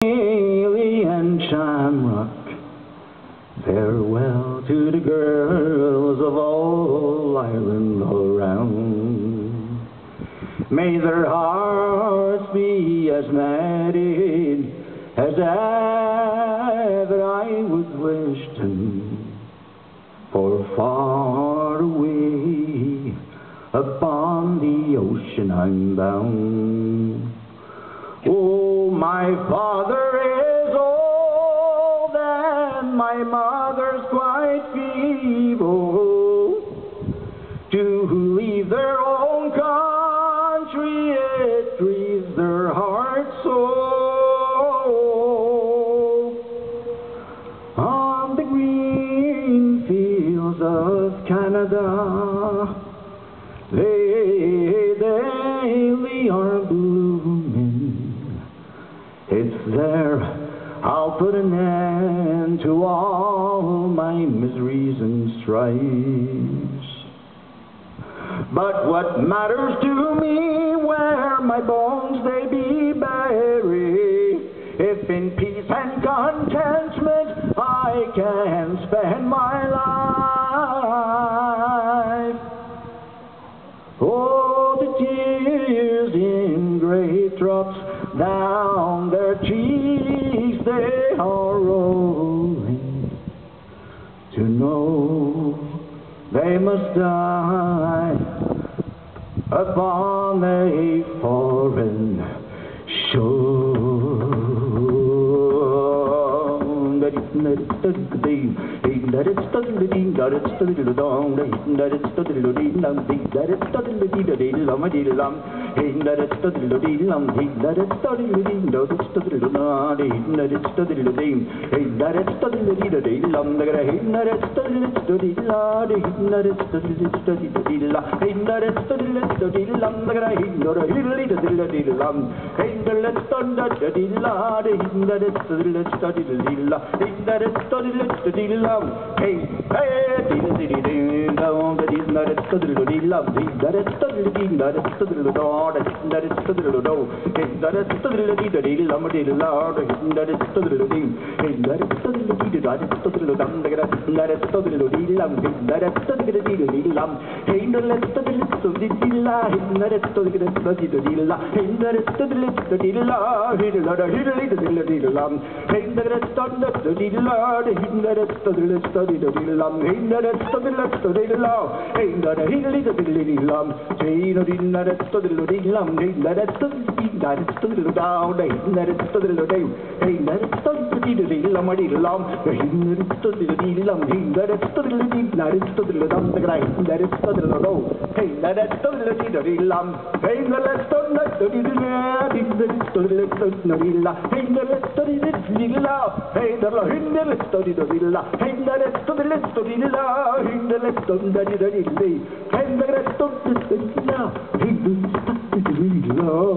Haley and Shamrock, farewell to the girls of all Ireland all round. May their hearts be as madded as ever I would wish them, for far away upon the ocean I'm bound. Oh, my father is old and my mother's quite feeble. To leave their own country, it grieves their hearts so. On the green fields of Canada, they daily are blooming. It's there I'll put an end to all my miseries and strives. But what matters to me where my bones they be buried, if in peace and contentment I can spend my life. Oh, the tears in great drops down their cheeks they are rolling, to know they must die upon a foreign shore. That it's studding, that it's studding down, that it's studding down, that it's studding lum, that it's studding lum, that it's studding that it's studding that it's studding that it's studding lum, that it's studding that it's studding lum, that it's studding lum. Hey, hey, dee down, that is not it, study love, that is study that is study the door, that is study the door, that is study the lum, that is study the ding, that is study the that is study the dum, that is study the lum, that is study the lum, hey, let's study the la, that is study the la, hey, that is study the la, hey, that is the lum, hey, that is study the la, that is study the lum, hey, that is study the la, hey, that is the lum, hey, that is study the lum, hey, that is study the down, hey, that is study the day, hey, that is study the lum, hey, that is study the lum, hey, that is study the dum, that is study the low, hey, that is study the lum, hey, that is study the hey, that is study the la, hey, that is study the la, hey, that is study the la, hey, that is study the la, hey, that is study the la, hey, that is study the la, hey, that is study the la.